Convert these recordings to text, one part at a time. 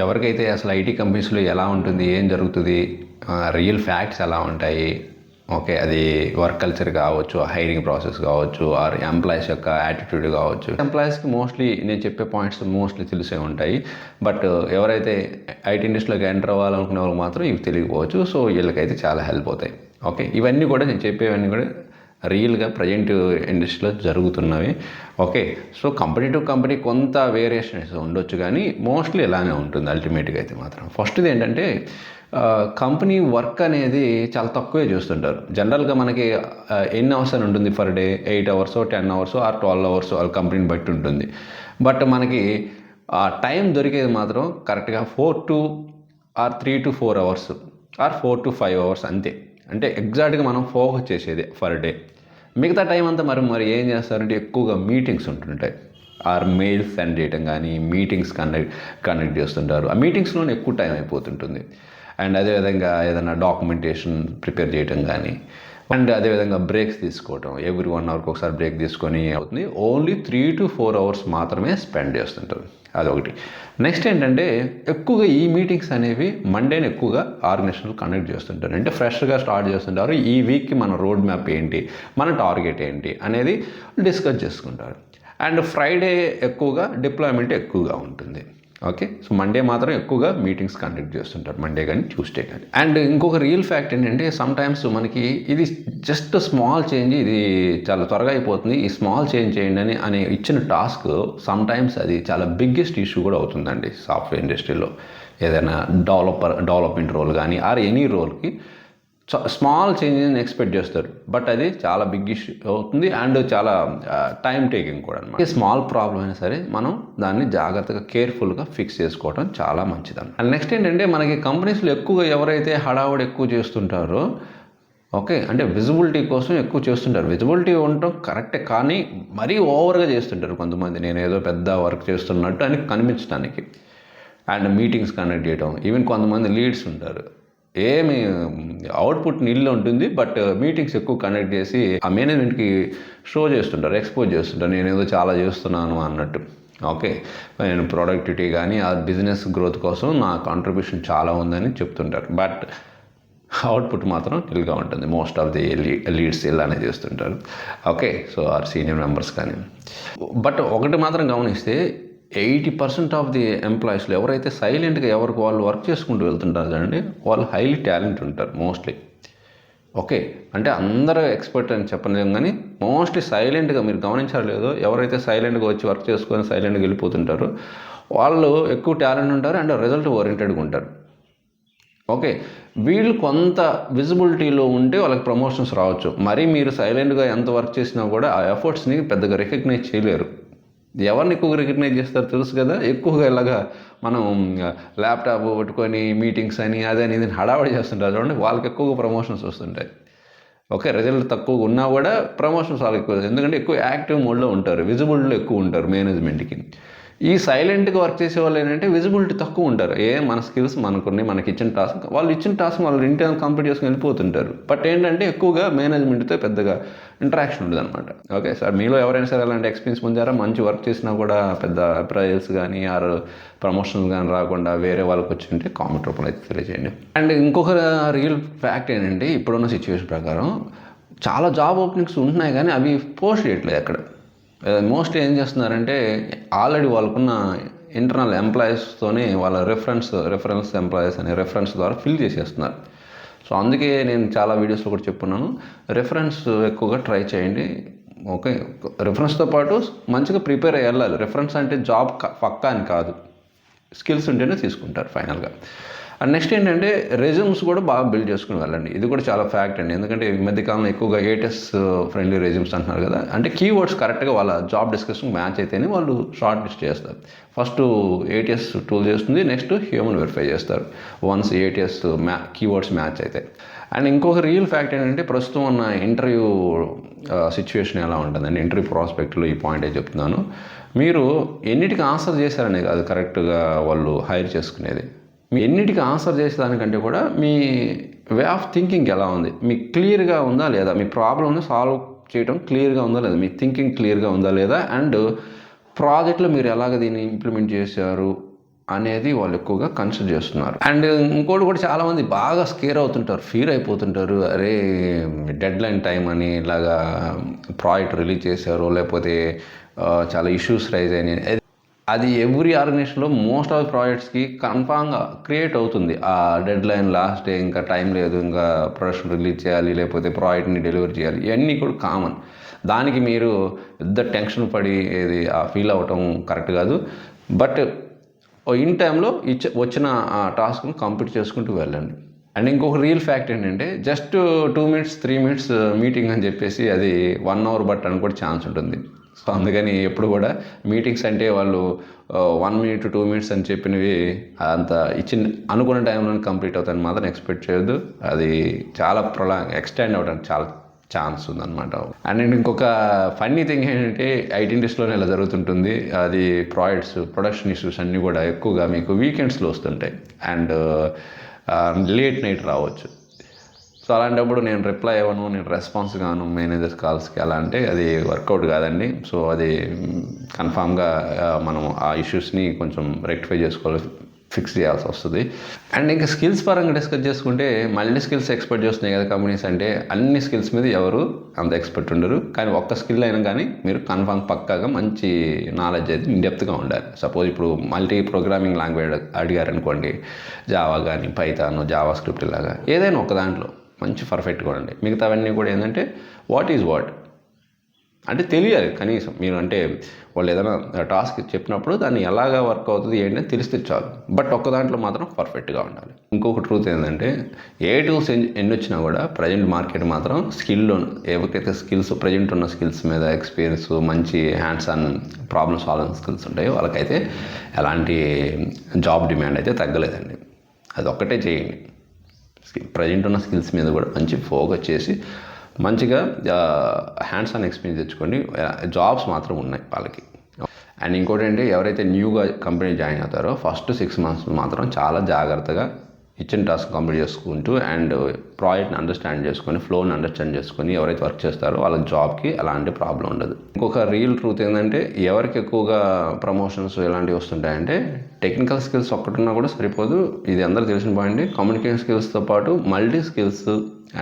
ఎవరికైతే అసలు ఐటీ కంపెనీస్లో ఎలా ఉంటుంది, ఏం జరుగుతుంది, రియల్ ఫ్యాక్ట్స్ ఎలా ఉంటాయి, ఓకే, అది వర్క్ కల్చర్ కావచ్చు, హైరింగ్ ప్రాసెస్ కావచ్చు, ఆర్ ఎంప్లాయీస్ యొక్క యాటిట్యూడ్ కావచ్చు. ఎంప్లాయీస్కి మోస్ట్లీ నేను చెప్పే పాయింట్స్ మోస్ట్లీ తెలిసే ఉంటాయి. బట్ ఎవరైతే ఐటీ ఇండస్ట్రీలోకి ఎంటర్ అవ్వాలనుకునే వాళ్ళకి మాత్రం ఇవి తెలియకపోవచ్చు. సో వీళ్ళకైతే చాలా హెల్ప్ అవుతాయి. ఓకే, ఇవన్నీ కూడా నేను చెప్పేవన్నీ కూడా రియల్గా ప్రజెంట్ ఇండస్ట్రీలో జరుగుతున్నవి. Okay, so company to company కొంత వేరియేషన్స్ ఉండొచ్చు, కానీ మోస్ట్లీ ఇలానే ఉంటుంది అల్టిమేట్గా అయితే మాత్రం. ఫస్ట్ది ఏంటంటే కంపెనీ వర్క్ అనేది చాలా తక్కువే చూస్తుంటారు. జనరల్గా మనకి ఎన్ని అవర్స్ అని ఉంటుంది per day, 8 hours 10 hours or 12 hours వాళ్ళ కంపెనీని బట్టి ఉంటుంది. బట్ మనకి ఆ టైం దొరికేది మాత్రం కరెక్ట్గా 3 to 4 hours are 4 to 5 hours అంతే. అంటే ఎగ్జాక్ట్గా మనం ఫోకస్ చేసేది పర్ డే. మిగతా టైం అంతా మరి ఏం చేస్తారంటే ఎక్కువగా మీటింగ్స్ ఉంటుంటాయి, ఆర్ మెయిల్స్ సెండ్ చేయడం కానీ, మీటింగ్స్ కండక్ట్ చేస్తుంటారు. ఆ మీటింగ్స్లోనే ఎక్కువ టైం అయిపోతుంటుంది. అండ్ అదేవిధంగా ఏదైనా డాక్యుమెంటేషన్ ప్రిపేర్ చేయడం కానీ, అండ్ అదేవిధంగా బ్రేక్స్ తీసుకోవడం, ఎవ్రీ 1 hourకి ఒకసారి బ్రేక్ తీసుకొని అవుతుంది. ఓన్లీ 3 to 4 hours మాత్రమే స్పెండ్ చేస్తుంటారు. అదొకటి. నెక్స్ట్ ఏంటంటే ఎక్కువగా ఈ మీటింగ్స్ అనేవి మండేని ఎక్కువగా ఆర్గనైజేషన్లు కండక్ట్ చేస్తుంటారు. అంటే ఫ్రెష్గా స్టార్ట్ చేస్తుంటారు. ఈ వీక్కి మన రోడ్ మ్యాప్ ఏంటి, మన టార్గెట్ ఏంటి అనేది డిస్కస్ చేసుకుంటారు. అండ్ ఫ్రైడే ఎక్కువగా డిప్లాయ్మెంట్ ఎక్కువగా ఉంటుంది. ఓకే, సో మండే మాత్రం ఎక్కువగా మీటింగ్స్ కండక్ట్ చేస్తుంటారు, మండే కానీ ట్యూస్డే కానీ. అండ్ ఇంకొక రియల్ ఫ్యాక్ట్ ఏంటంటే సమ్టైమ్స్ మనకి ఇది జస్ట్ స్మాల్ చేంజ్, ఇది చాలా త్వరగా అయిపోతుంది, ఈ స్మాల్ చేంజ్ చేయండి అనే ఇచ్చిన టాస్క్ సమ్టైమ్స్ అది చాలా బిగ్గెస్ట్ ఇష్యూ కూడా అవుతుందండి సాఫ్ట్వేర్ ఇండస్ట్రీలో. ఏదైనా డెవలప్మెంట్ రోల్ కానీ ఆర్ ఎనీ రోల్కి స్మాల్ చేంజెస్ ఎక్స్పెక్ట్ చేస్తారు, బట్ అది చాలా బిగ్ ఇష్యూ అవుతుంది అండ్ చాలా టైం టేకింగ్ కూడా అనమాట. స్మాల్ ప్రాబ్లం అయినా సరే మనం దాన్ని జాగ్రత్తగా కేర్ఫుల్గా ఫిక్స్ చేసుకోవడం చాలా మంచిదన్నమాట. అండ్ నెక్స్ట్ ఏంటంటే మనకి కంపెనీస్లో ఎక్కువగా ఎవరైతే హడావుడి ఎక్కువ చేస్తుంటారో, ఓకే, అంటే విజిబిలిటీ కోసం ఎక్కువ చేస్తుంటారు. విజిబిలిటీ ఉండటం కరెక్టే, కానీ మరీ ఓవర్గా చేస్తుంటారు కొంతమంది. నేను ఏదో పెద్ద వర్క్ చేస్తున్నట్టు అని కనిపించడానికి. అండ్ మీటింగ్స్ కండక్ట్ చేయడం, ఈవెన్ కొంతమంది లీడ్స్ ఉంటారు, ఏమి అవుట్పుట్ నీళ్ళు ఉంటుంది, బట్ మీటింగ్స్ ఎక్కువ కండక్ట్ చేసి ఆ మేనేజ్మెంట్కి షో చేస్తుంటారు, ఎక్స్పోజ్ చేస్తుంటారు, నేను ఏదో చాలా చేస్తున్నాను అన్నట్టు. ఓకే, నేను ప్రొడక్టివిటీ కానీ ఆ బిజినెస్ గ్రోత్ కోసం నా కాంట్రిబ్యూషన్ చాలా ఉందని చెప్తుంటారు, బట్ అవుట్పుట్ మాత్రం నిల్గా ఉంటుంది. మోస్ట్ ఆఫ్ ది లీడ్స్ ఇలానే చేస్తుంటారు. Okay, so or senior members కానీ. బట్ ఒకటి మాత్రం గమనిస్తే 80% ఆఫ్ ది ఎంప్లాయీస్లో ఎవరైతే సైలెంట్గా ఎవరికి వాళ్ళు వర్క్ చేసుకుంటూ వెళ్తుంటారు కదండి, వాళ్ళు హైలీ టాలెంట్ ఉంటారు మోస్ట్లీ. ఓకే, అంటే అందరూ ఎక్స్పర్ట్ అని చెప్పలేము, కానీ మోస్ట్లీ సైలెంట్గా మీరు గమనించారు లేదో, ఎవరైతే సైలెంట్గా వచ్చి వర్క్ చేసుకొని సైలెంట్గా వెళ్ళిపోతుంటారో వాళ్ళు ఎక్కువ టాలెంట్ ఉంటారు అండ్ రిజల్ట్ ఓరియంటెడ్గా ఉంటారు. ఓకే, వీళ్ళు కొంత విజిబిలిటీలో ఉంటే వాళ్ళకి ప్రమోషన్స్ రావచ్చు. మరి మీరు సైలెంట్గా ఎంత వర్క్ చేసినా కూడా ఆ ఎఫర్ట్స్ని పెద్దగా రికగ్నైజ్ చేయలేరు. ఎవరిని ఎక్కువగా రికగ్నైజ్ చేస్తారో తెలుసు కదా, ఎక్కువగా ఇలాగా మనం ల్యాప్టాప్ పట్టుకొని మీటింగ్స్ అని అదని ఇది హడావడి చేస్తుంటారు చూడండి, వాళ్ళకి ఎక్కువగా ప్రమోషన్స్ వస్తుంటాయి. ఓకే, రిజల్ట్ తక్కువగా ఉన్నా కూడా ప్రమోషన్స్ వాళ్ళకి ఎక్కువ, ఎందుకంటే ఎక్కువ యాక్టివ్ మోడ్లో ఉంటారు, విజిబిలిటీలో ఎక్కువ ఉంటారు మేనేజ్మెంట్కి. ఈ సైలెంట్గా వర్క్ చేసే వాళ్ళు ఏంటంటే విజిబిలిటీ తక్కువ ఉంటారు. మన స్కిల్స్ మనకున్నాయి, మనకి ఇచ్చిన టాస్క్ వాళ్ళు ఇచ్చిన టాస్క్ వాళ్ళు ఇంటర్నల్ కంప్లీట్ చేసుకుని వెళ్ళిపోతుంటారు. బట్ ఏంటంటే ఎక్కువగా మేనేజ్మెంట్తో పెద్దగా ఇంటరాక్షన్ ఉండదు అనమాట. ఓకే సార్, మీలో ఎవరైనా సరే అలాంటి ఎక్స్పీరియన్స్ పొందారా? మంచి వర్క్ చేసినా కూడా పెద్ద అప్రైజల్స్ కానీ ఆర్ ప్రమోషన్స్ కానీ రాకుండా వేరే వాళ్ళకి వచ్చి ఉంటే కామెంట్ రూపంలో అయితే తెలియజేయండి. అండ్ ఇంకొక రియల్ ఫ్యాక్ట్ ఏంటంటే ఇప్పుడున్న సిచ్యువేషన్ ప్రకారం చాలా జాబ్ ఓపెనింగ్స్ ఉంటున్నాయి, కానీ అవి పోస్ట్ చేయట్లేదు ఎక్కడ. మోస్ట్లీ ఏం చేస్తున్నారంటే ఆల్రెడీ వాళ్ళకున్న ఇంటర్నల్ ఎంప్లాయీస్తోనే వాళ్ళ రెఫరెన్స్ ఎంప్లాయీస్ అనే రెఫరెన్స్ ద్వారా ఫిల్ చేసేస్తున్నారు. సో అందుకే నేను చాలా వీడియోస్లో కూడా చెప్పున్నాను, రెఫరెన్స్ ఎక్కువగా ట్రై చేయండి. ఓకే, రెఫరెన్స్తో పాటు మంచిగా ప్రిపేర్ అయ్యి వెళ్ళాలి. రెఫరెన్స్ అంటే జాబ్ పక్కా అని కాదు, స్కిల్స్ ఉంటేనే తీసుకుంటారు ఫైనల్గా. అండ్ నెక్స్ట్ ఏంటంటే రెజ్యూమ్స్ కూడా బాగా బిల్డ్ చేసుకుని వెళ్ళండి. ఇది కూడా చాలా ఫ్యాక్ట్ అండి, ఎందుకంటే ఈ మధ్యకాలంలో ఎక్కువగా ఏటీఎస్ ఫ్రెండ్లీ రెజ్యూమ్స్ అంటున్నారు కదా, అంటే కీవర్డ్స్ కరెక్ట్గా వాళ్ళ జాబ్ డిస్క్రిప్షన్ మ్యాచ్ అయితేనే వాళ్ళు షార్ట్ లిస్ట్ చేస్తారు. ఫస్ట్ ఏటీఎస్ టూల్ చేస్తుంది, నెక్స్ట్ హ్యూమన్ వెరిఫై చేస్తారు వన్స్ ఏటీఎస్ కీవర్డ్స్ మ్యాచ్ అయితే. అండ్ ఇంకొక రియల్ ఫ్యాక్ట్ ఏంటంటే ప్రస్తుతం ఉన్న ఇంటర్వ్యూ సిచ్యువేషన్ ఎలా ఉంటుందండి, ఇంటర్వ్యూ ప్రాస్పెక్ట్లో ఈ పాయింటే చెప్తున్నాను. మీరు ఎన్నిటికి ఆన్సర్ చేశారనే కాదు కరెక్ట్గా వాళ్ళు హైర్ చేసుకునేది, మీ ఎన్నిటికి ఆన్సర్ చేసేదానికంటే కూడా మీ వే ఆఫ్ థింకింగ్ ఎలా ఉంది, మీకు క్లియర్గా ఉందా లేదా, మీ ప్రాబ్లమ్ని సాల్వ్ చేయడం క్లియర్గా ఉందా లేదా, మీ థింకింగ్ క్లియర్గా ఉందా లేదా, అండ్ ప్రాజెక్ట్లో మీరు ఎలాగ దీన్ని ఇంప్లిమెంట్ చేశారు అనేది వాళ్ళు ఎక్కువగా కన్సిడర్ చేస్తున్నారు. అండ్ ఇంకోటి కూడా చాలామంది బాగా స్కేర్ అవుతుంటారు, ఫీల్ అయిపోతుంటారు. అరే డెడ్ లైన్ టైం అని ఇలాగా ప్రాజెక్ట్ రిలీజ్ చేశారు, లేకపోతే చాలా ఇష్యూస్ రైజ్ అయినాయి. అది ఎవ్రీ ఆర్గనైజేషన్లో మోస్ట్ ఆఫ్ ప్రాజెక్ట్స్కి కన్ఫామ్గా క్రియేట్ అవుతుంది. ఆ డెడ్ లైన్ లాస్ట్ డే, ఇంకా టైం లేదు, ఇంకా ప్రొడక్షన్ రిలీజ్ చేయాలి, లేకపోతే ప్రాజెక్ట్ని డెలివరీ చేయాలి, ఇవన్నీ కూడా కామన్. దానికి మీరు పెద్ద టెన్షన్ పడి ఏది ఫీల్ అవ్వటం కరెక్ట్ కాదు. బట్ ఇన్ టైంలో వచ్చిన ఆ టాస్క్ను కంప్లీట్ చేసుకుంటూ వెళ్ళండి. అండ్ ఇంకొక రియల్ ఫ్యాక్ట్ ఏంటంటే జస్ట్ 2 minutes 3 minutes మీటింగ్ అని చెప్పేసి అది 1 hour అని కూడా ఛాన్స్ ఉంటుంది. సో అందుకని ఎప్పుడు కూడా మీటింగ్స్ అంటే వాళ్ళు 1 minute 2 minutes అని చెప్పినవి అంత అనుకున్న టైంలో కంప్లీట్ అవుతాయని మాత్రం ఎక్స్పెక్ట్ చేయొద్దు. అది చాలా ఎక్స్టెండ్ అవడానికి చాలా ఛాన్స్ ఉందన్నమాట. అండ్ ఇంకొక ఫన్నీ థింగ్ ఏంటంటే ఐటీ ఇండస్ట్రీలోనే ఇలా జరుగుతుంటుంది. అది ప్రొడక్షన్ ఇష్యూస్ అన్నీ కూడా ఎక్కువగా మీకు వీకెండ్స్లో వస్తుంటాయి అండ్ లేట్ నైట్ రావచ్చు. సో అలాంటప్పుడు నేను రిప్లై అవ్వను, నేను రెస్పాన్స్ గాను మేనేజర్స్ కాల్స్కి, అలా అంటే అది వర్కౌట్ కాదండి. సో అది కన్ఫామ్గా మనం ఆ ఇష్యూస్ని కొంచెం రెక్టిఫై చేసుకోవాలి, ఫిక్స్ చేయాల్సి వస్తుంది. అండ్ ఇంకా స్కిల్స్ పరంగా డిస్కస్ చేసుకుంటే మల్టీ స్కిల్స్ ఎక్స్పెక్ట్ చేస్తున్నాయి కదా కంపెనీస్. అంటే అన్ని స్కిల్స్ మీద ఎవరు అంత ఎక్స్పర్ట్ ఉండరు, కానీ ఒక్క స్కిల్ అయినా కానీ మీరు కన్ఫామ్ పక్కాగా మంచి నాలెడ్జ్ అయితే ఇన్డెప్త్గా ఉండాలి. సపోజ్ ఇప్పుడు మల్టీ ప్రోగ్రామింగ్ లాంగ్వేజ్ అడిగారు అనుకోండి, జావా కానీ పైథాన్, జావా స్క్రిప్ట్ ఇలాగా ఏదైనా ఒక దాంట్లో మంచి పర్ఫెక్ట్గా ఉండండి. మిగతావన్నీ కూడా ఏంటంటే వాట్ ఈజ్ వాట్ అంటే తెలియాలి కనీసం. మీరు అంటే వాళ్ళు ఏదైనా టాస్క్ చెప్పినప్పుడు దాన్ని ఎలాగా వర్క్ అవుతుంది ఏంటని తెలిస్తే చాలు. బట్ ఒక్క దాంట్లో మాత్రం పర్ఫెక్ట్గా ఉండాలి. ఇంకొక ట్రూత్ ఏంటంటే ఏ టూల్స్ ఎన్ని వచ్చినా కూడా ప్రజెంట్ మార్కెట్ మాత్రం ఎవరికైతే స్కిల్స్ ప్రజెంట్ ఉన్న స్కిల్స్ మీద ఎక్స్పీరియన్స్, మంచి hands on problem solving skills ఉంటాయో వాళ్ళకైతే ఎలాంటి జాబ్ డిమాండ్ అయితే తగ్గలేదండి. అది ఒక్కటే చేయండి. ప్రజెంట్ ఉన్న స్కిల్స్ మీద కూడా మంచి ఫోకస్ చేసి మంచిగా హ్యాండ్స్ ఆన్ ఎక్స్పీరియన్స్ తెచ్చుకోండి. జాబ్స్ మాత్రం ఉన్నాయి వాళ్ళకి. అండ్ ఇంకోటి ఏంటి, ఎవరైతే న్యూగా కంపెనీ జాయిన్ అవుతారో ఫస్ట్ 6 months మాత్రం చాలా జాగ్రత్తగా ఇచ్చిన టాస్క్ కంప్లీట్ చేసుకుంటూ అండ్ ప్రాజెక్ట్ని అండర్స్టాండ్ చేసుకొని, ఫ్లోని అండర్స్టాండ్ చేసుకొని ఎవరైతే వర్క్ చేస్తారో వాళ్ళ జాబ్కి ఎలాంటి ప్రాబ్లం ఉండదు. ఇంకొక రియల్ ట్రూత్ ఏంటంటే ఎవరికి ఎక్కువగా ప్రమోషన్స్ ఇలాంటివి వస్తుంటాయంటే టెక్నికల్ స్కిల్స్ ఒక్కటున్నా కూడా సరిపోదు. ఇది అందరూ తెలిసిన పాయింట్. కమ్యూనికేషన్ స్కిల్స్తో పాటు multi skills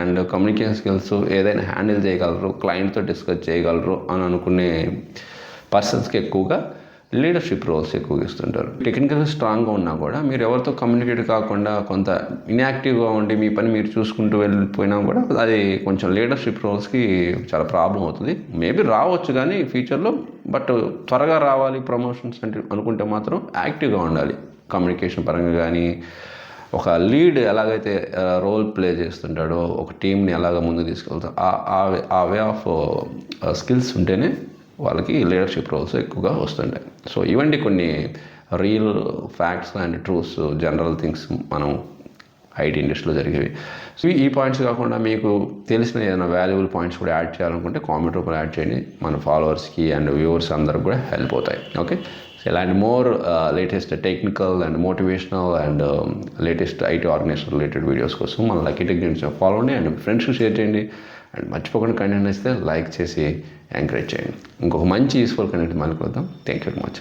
and communication skills ఏదైనా హ్యాండిల్ చేయగలరు, క్లయింట్తో డిస్కస్ చేయగలరు అని అనుకునే పర్సన్స్కి ఎక్కువగా లీడర్షిప్ రోల్స్ ఎక్కువగా ఇస్తుంటారు. టెక్నికల్ స్ట్రాంగ్గా ఉన్నా కూడా మీరు ఎవరితో కమ్యూనికేట్ కాకుండా కొంత ఇన్యాక్టివ్గా ఉండి మీ పని మీరు చూసుకుంటూ వెళ్ళిపోయినా కూడా అది కొంచెం లీడర్షిప్ రోల్స్కి చాలా ప్రాబ్లం అవుతుంది. మేబీ రావచ్చు కానీ ఫ్యూచర్లో, బట్ త్వరగా రావాలి ప్రమోషన్స్ అంటే అనుకుంటే మాత్రం యాక్టివ్గా ఉండాలి. కమ్యూనికేషన్ పరంగా కానీ ఒక లీడ్ ఎలాగైతే రోల్ ప్లే చేస్తుంటాడో, ఒక టీంని ఎలాగ ముందుకు తీసుకెళ్తాడో ఆ వే ఆఫ్ స్కిల్స్ ఉంటేనే వాళ్ళకి లీడర్షిప్ రోల్స్ ఎక్కువగా వస్తుంటాయి. సో ఇవండి కొన్ని real facts and truths, general things మనం ఐటీ ఇండస్ట్రీలో జరిగేవి. సో ఈ పాయింట్స్ కాకుండా మీకు తెలిసిన ఏదైనా వాల్యుబుల్ పాయింట్స్ కూడా యాడ్ చేయాలనుకుంటే కామెంట్ రూపంలో యాడ్ చేయండి. మన ఫాలోవర్స్కి అండ్ వ్యూవర్స్ అందరికి కూడా హెల్ప్ అవుతాయి. ఓకే, సో ఇలాంటి more latest technical and motivational and latest IT organisation related videos కోసం మన లక్కీ టెక్ ఫాలో అవ్వండి అండ్ ఫ్రెండ్స్కి షేర్ చేయండి. అండ్ మర్చిపోకుండా కంటెంట్ నచ్చితే లైక్ చేసి ఎంకరేజ్ చేయండి. ఇంకొక మంచి యూస్ఫుల్ కంటెంట్ మళ్ళీ కొద్దాం. Thank you very much.